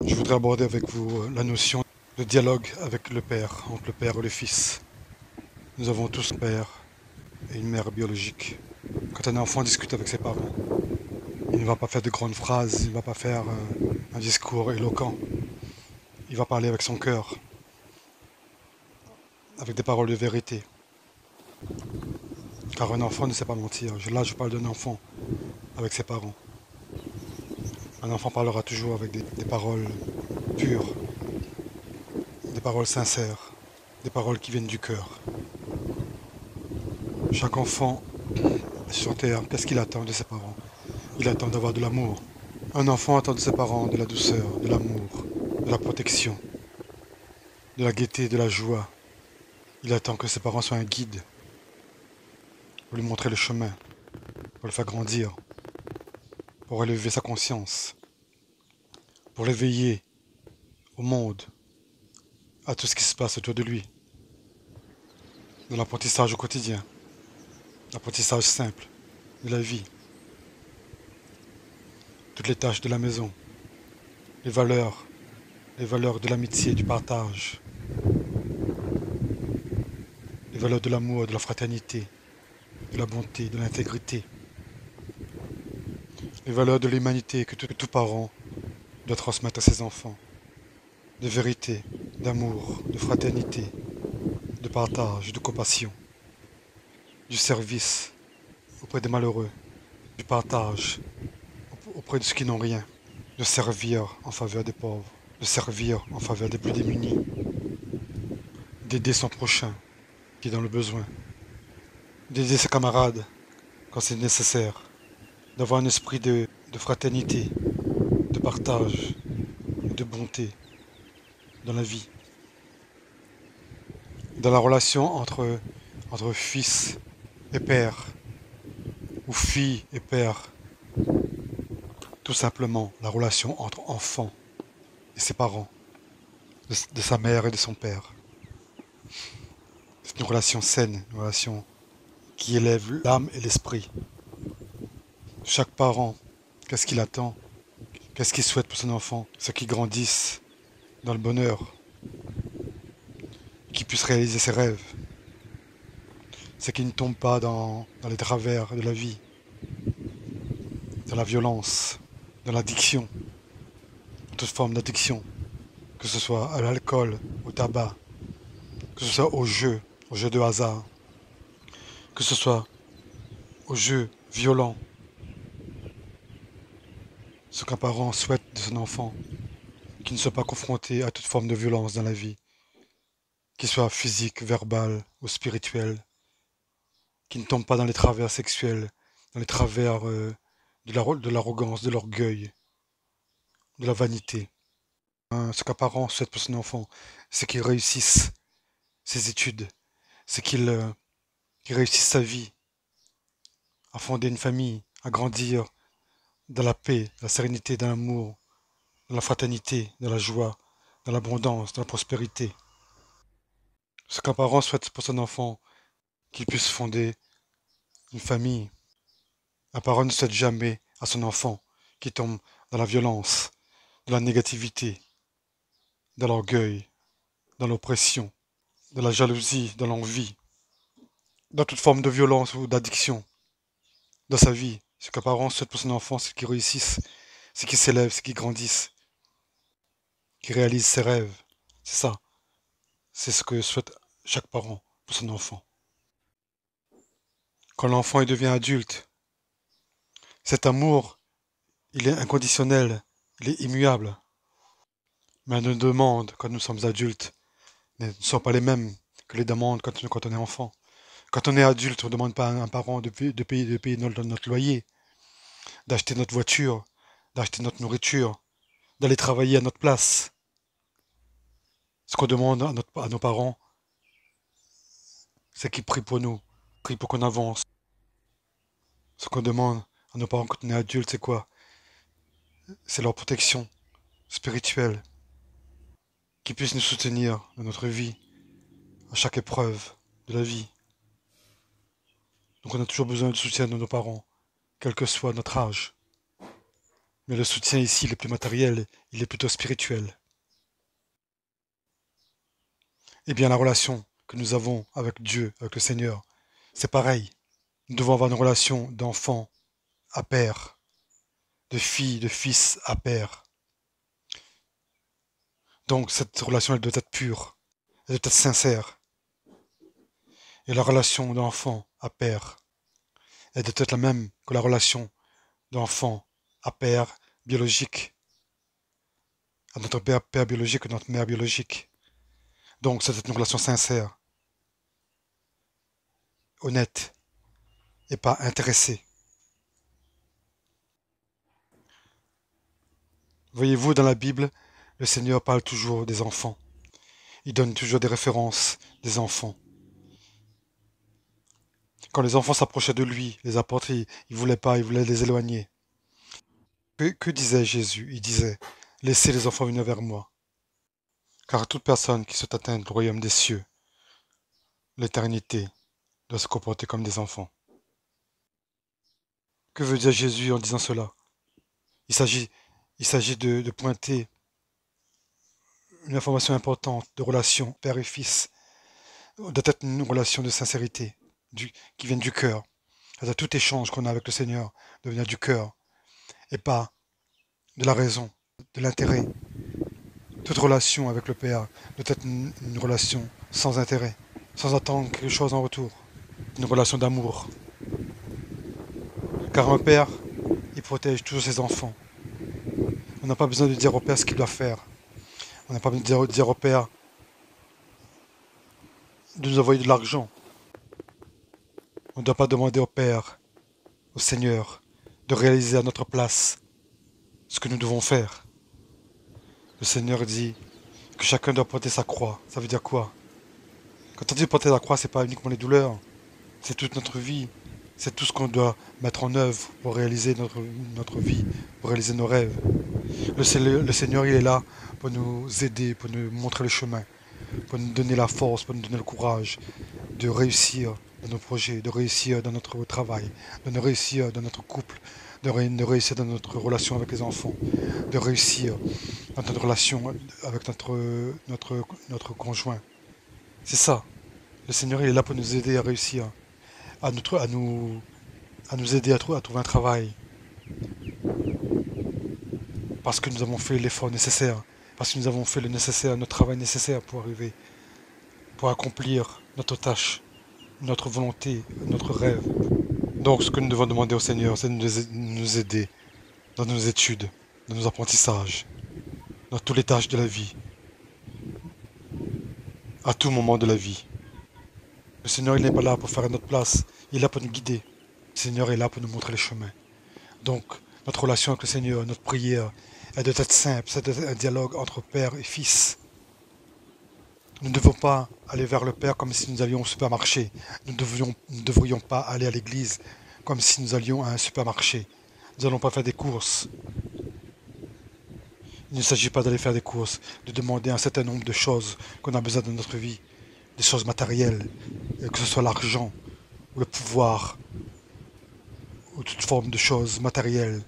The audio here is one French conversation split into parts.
Je voudrais aborder avec vous la notion de dialogue avec le père, entre le père et le fils. Nous avons tous un père et une mère biologique. Quand un enfant discute avec ses parents, il ne va pas faire de grandes phrases, il ne va pas faire un discours éloquent. Il va parler avec son cœur, avec des paroles de vérité. Car un enfant ne sait pas mentir. Là, je parle d'un enfant avec ses parents. Un enfant parlera toujours avec des paroles pures, des paroles sincères, des paroles qui viennent du cœur. Chaque enfant sur Terre, qu'est-ce qu'il attend de ses parents? Il attend d'avoir de l'amour. Un enfant attend de ses parents de la douceur, de l'amour, de la protection, de la gaieté, de la joie. Il attend que ses parents soient un guide pour lui montrer le chemin, pour le faire grandir, pour élever sa conscience, pour l'éveiller au monde, à tout ce qui se passe autour de lui, dans l'apprentissage au quotidien, l'apprentissage simple de la vie, toutes les tâches de la maison, les valeurs de l'amitié, du partage, les valeurs de l'amour, de la fraternité, de la bonté, de l'intégrité, les valeurs de l'humanité que tout parent doit transmettre à ses enfants, de vérité, d'amour, de fraternité, de partage, de compassion, du service auprès des malheureux, du partage auprès de ceux qui n'ont rien, de servir en faveur des pauvres, de servir en faveur des plus démunis, d'aider son prochain qui est dans le besoin, d'aider ses camarades quand c'est nécessaire, d'avoir un esprit de fraternité, de partage, de bonté dans la vie, dans la relation entre fils et père, ou fille et père, tout simplement la relation entre enfant et ses parents, de sa mère et de son père. C'est une relation saine, une relation qui élève l'âme et l'esprit. Chaque parent, qu'est-ce qu'il attend? Qu'est-ce qu'il souhaite pour son enfant? C'est qu'il grandisse dans le bonheur, qu'il puisse réaliser ses rêves. C'est qu'il ne tombe pas dans les travers de la vie, dans la violence, dans l'addiction, toute forme d'addiction, que ce soit à l'alcool, au tabac, que ce soit aux jeux de hasard, que ce soit aux jeux violents. Ce qu'un parent souhaite de son enfant, qu'il ne soit pas confronté à toute forme de violence dans la vie, qu'il soit physique, verbal ou spirituel, qu'il ne tombe pas dans les travers sexuels, dans les travers de l'arrogance, de l'orgueil, de la vanité. Ce qu'un parent souhaite pour son enfant, c'est qu'il réussisse ses études, c'est qu'il réussisse sa vie, à fonder une famille, à grandir dans la paix, la sérénité, dans l'amour, dans la fraternité, dans la joie, dans l'abondance, dans la prospérité. Ce qu'un parent souhaite pour son enfant, qu'il puisse fonder une famille. Un parent ne souhaite jamais à son enfant qu'il tombe dans la violence, dans la négativité, dans l'orgueil, dans l'oppression, dans la jalousie, dans l'envie, dans toute forme de violence ou d'addiction dans sa vie. Ce qu'un parent souhaite pour son enfant, c'est qu'il réussisse, c'est qu'il s'élève, c'est qu'il grandisse, qu'il réalise ses rêves. C'est ça. C'est ce que souhaite chaque parent pour son enfant. Quand l'enfant il devient adulte, cet amour, il est inconditionnel, il est immuable. Mais nos demandes, quand nous sommes adultes, ne sont pas les mêmes que les demandes quand on est enfant. Quand on est adulte, on ne demande pas à un parent de payer notre loyer, d'acheter notre voiture, d'acheter notre nourriture, d'aller travailler à notre place. Ce qu'on demande à nos parents, c'est qu'ils prient pour nous, prient pour qu'on avance. Ce qu'on demande à nos parents quand on est adulte, c'est quoi? C'est leur protection spirituelle, qu'ils puissent nous soutenir dans notre vie, à chaque épreuve de la vie. Donc on a toujours besoin du soutien de nos parents, quel que soit notre âge. Mais le soutien ici, il est plus matériel, il est plutôt spirituel. Eh bien, la relation que nous avons avec Dieu, avec le Seigneur, c'est pareil. Nous devons avoir une relation d'enfant à père, de fille, de fils à père. Donc, cette relation, elle doit être pure, elle doit être sincère. Et la relation d'enfant à père, elle doit être la même que la relation d'enfant à père biologique, à notre père biologique et notre mère biologique. Donc, c'est une relation sincère, honnête et pas intéressée. Voyez-vous, dans la Bible, le Seigneur parle toujours des enfants. Il donne toujours des références des enfants. Quand les enfants s'approchaient de lui, les apôtres, ils voulaient pas, ils voulaient les éloigner. Que disait Jésus? Il disait, laissez les enfants venir vers moi. Car toute personne qui souhaite atteindre le royaume des cieux, l'éternité, doit se comporter comme des enfants. Que veut dire Jésus en disant cela? Il s'agit, il s'agit de pointer une information importante de relation père et fils, doit être une relation de sincérité, qui vient du cœur. C'est-à-dire tout échange qu'on a avec le Seigneur doit venir du cœur et pas de la raison, de l'intérêt. Toute relation avec le Père doit être une relation sans intérêt, sans attendre quelque chose en retour. Une relation d'amour. Car un père, il protège toujours ses enfants. On n'a pas besoin de dire au père ce qu'il doit faire. On n'a pas besoin de dire au père de nous envoyer de l'argent. On ne doit pas demander au père, au Seigneur, de réaliser à notre place ce que nous devons faire. Le Seigneur dit que chacun doit porter sa croix. Ça veut dire quoi? Quand on dit porter la croix, c'est pas uniquement les douleurs, c'est toute notre vie. C'est tout ce qu'on doit mettre en œuvre pour réaliser notre vie, pour réaliser nos rêves. Le Seigneur, il est là pour nous aider, pour nous montrer le chemin, pour nous donner la force, pour nous donner le courage de réussir dans nos projets, de réussir dans notre travail, de réussir dans notre couple, de réussir dans notre relation avec les enfants, de réussir dans notre relation avec notre conjoint. C'est ça. Le Seigneur, il est là pour nous aider à réussir, à nous aider à trouver un travail, parce que nous avons fait l'effort nécessaire, parce que nous avons fait le nécessaire, notre travail nécessaire pour arriver, pour accomplir notre tâche, notre volonté, notre rêve. Donc ce que nous devons demander au Seigneur, c'est de nous aider dans nos études, dans nos apprentissages, dans toutes les tâches de la vie, à tout moment de la vie. Le Seigneur, il n'est pas là pour faire à notre place, il est là pour nous guider. Le Seigneur est là pour nous montrer le chemin. Donc, notre relation avec le Seigneur, notre prière, elle doit être simple, ça doit être un dialogue entre père et fils. Nous ne devons pas aller vers le Père comme si nous allions au supermarché. Nous ne devrions pas aller à l'église comme si nous allions à un supermarché. Nous n'allons pas faire des courses. Il ne s'agit pas d'aller faire des courses, de demander un certain nombre de choses qu'on a besoin dans notre vie, des choses matérielles, que ce soit l'argent, ou le pouvoir, ou toute forme de choses matérielles.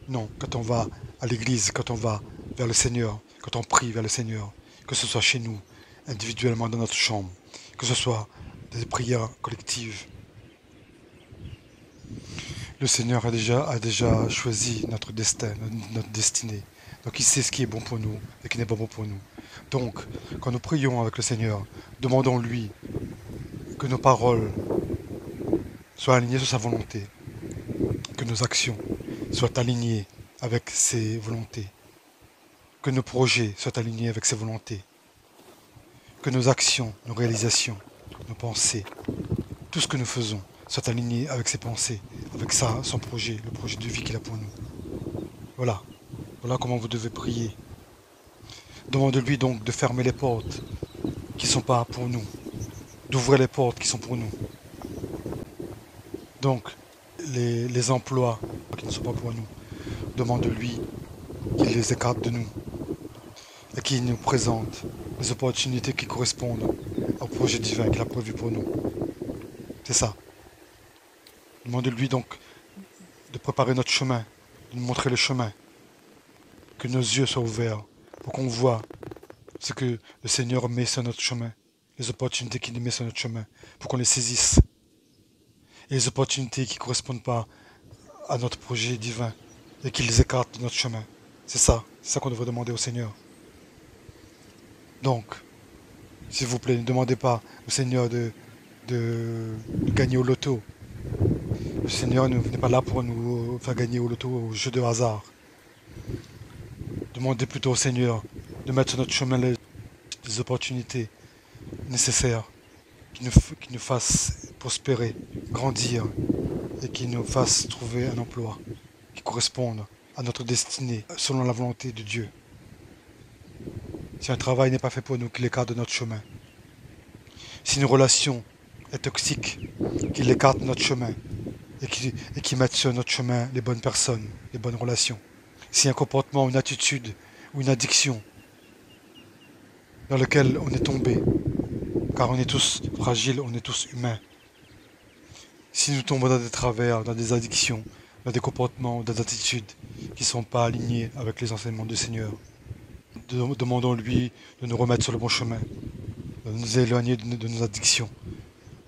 Non, quand on va à l'église, quand on va vers le Seigneur, quand on prie vers le Seigneur, que ce soit chez nous, individuellement dans notre chambre, que ce soit des prières collectives. Le Seigneur a déjà choisi notre destin, notre destinée. Donc il sait ce qui est bon pour nous et ce qui n'est pas bon pour nous. Donc, quand nous prions avec le Seigneur, demandons-lui que nos paroles soient alignées sur sa volonté, que nos actions soient alignées avec ses volontés, que nos projets soient alignés avec ses volontés, que nos actions, nos réalisations, nos pensées, tout ce que nous faisons soit aligné avec ses pensées, avec son projet, le projet de vie qu'il a pour nous. Voilà. Voilà comment vous devez prier. Demandez-lui donc de fermer les portes qui ne sont pas pour nous, d'ouvrir les portes qui sont pour nous. Donc, les emplois qui ne sont pas pour nous, demande-lui qu'il les écarte de nous et qu'il nous présente les opportunités qui correspondent au projet divin qu'il a prévu pour nous. C'est ça. Demandez-lui donc de préparer notre chemin, de nous montrer le chemin, que nos yeux soient ouverts pour qu'on voit ce que le Seigneur met sur notre chemin, les opportunités qu'il met sur notre chemin, pour qu'on les saisisse. Et les opportunités qui ne correspondent pas à notre projet divin et qu'il les écarte de notre chemin. C'est ça qu'on devrait demander au Seigneur. Donc, s'il vous plaît, ne demandez pas au Seigneur de gagner au loto. Le Seigneur n'est pas là pour nous faire gagner au loto au jeu de hasard. Demandez plutôt au Seigneur de mettre sur notre chemin les opportunités nécessaires qui nous fassent prospérer, grandir et qui nous fassent trouver un emploi qui corresponde à notre destinée selon la volonté de Dieu. Si un travail n'est pas fait pour nous, qu'il écarte de notre chemin. Si une relation est toxique, qu'il écarte de notre chemin et qui mette sur notre chemin les bonnes personnes, les bonnes relations. Si un comportement, une attitude ou une addiction dans lequel on est tombé, car on est tous fragiles, on est tous humains. Si nous tombons dans des travers, dans des addictions, dans des comportements, dans des attitudes qui ne sont pas alignés avec les enseignements du Seigneur, demandons-lui de nous remettre sur le bon chemin, de nous éloigner de nos addictions,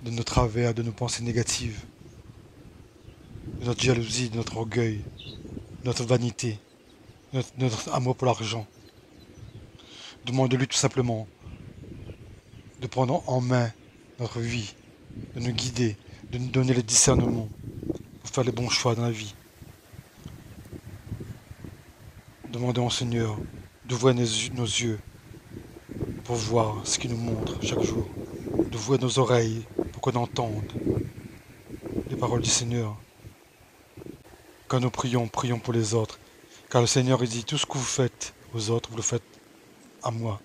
de nos travers, de nos pensées négatives, de notre jalousie, de notre orgueil, de notre vanité, de notre amour pour l'argent. Demandons-lui tout simplement de prendre en main notre vie, de nous guider, de nous donner le discernement pour faire les bons choix dans la vie. Demandons au Seigneur d'ouvrir nos yeux pour voir ce qu'il nous montre chaque jour, d'ouvrir nos oreilles pour qu'on entende les paroles du Seigneur. Quand nous prions, prions pour les autres, car le Seigneur il dit tout ce que vous faites aux autres, vous le faites à moi.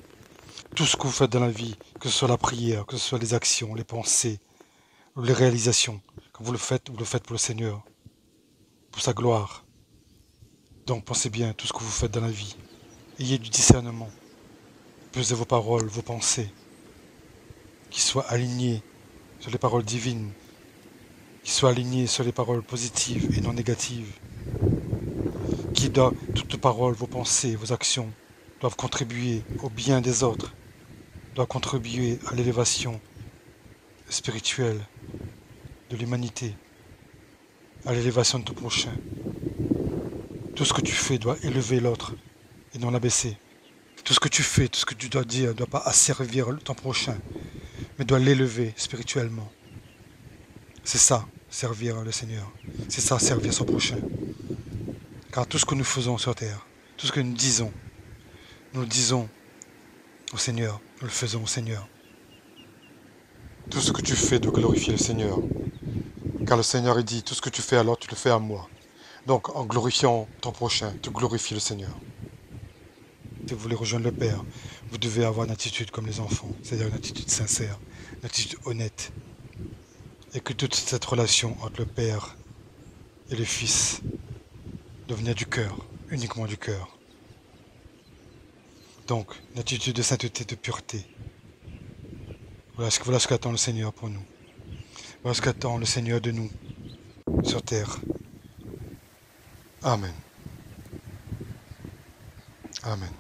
Tout ce que vous faites dans la vie, que ce soit la prière, que ce soit les actions, les pensées, ou les réalisations, quand vous le faites pour le Seigneur, pour sa gloire. Donc pensez bien tout ce que vous faites dans la vie. Ayez du discernement. Pesez vos paroles, vos pensées, qui soient alignées sur les paroles divines, qui soient alignées sur les paroles positives et non négatives. Toutes paroles, vos pensées, vos actions doivent contribuer au bien des autres, doivent contribuer à l'élévation spirituelle de l'humanité, à l'élévation de ton prochain. Tout ce que tu fais doit élever l'autre et non l'abaisser. Tout ce que tu fais, tout ce que tu dois dire ne doit pas asservir ton prochain, mais doit l'élever spirituellement. C'est ça, servir le Seigneur. C'est ça, servir son prochain. Car tout ce que nous faisons sur terre, tout ce que nous le disons au Seigneur, nous le faisons au Seigneur. Tout ce que tu fais doit glorifier le Seigneur. Car le Seigneur il dit, tout ce que tu fais alors tu le fais à moi. Donc en glorifiant ton prochain, tu glorifies le Seigneur. Si vous voulez rejoindre le Père, vous devez avoir une attitude comme les enfants, c'est-à-dire une attitude sincère, une attitude honnête. Et que toute cette relation entre le Père et le Fils doit venir du cœur, uniquement du cœur. Donc, une attitude de sainteté, de pureté. Voilà ce qu'attend le Seigneur pour nous. Voilà ce qu'attend le Seigneur de nous sur terre. Amen. Amen.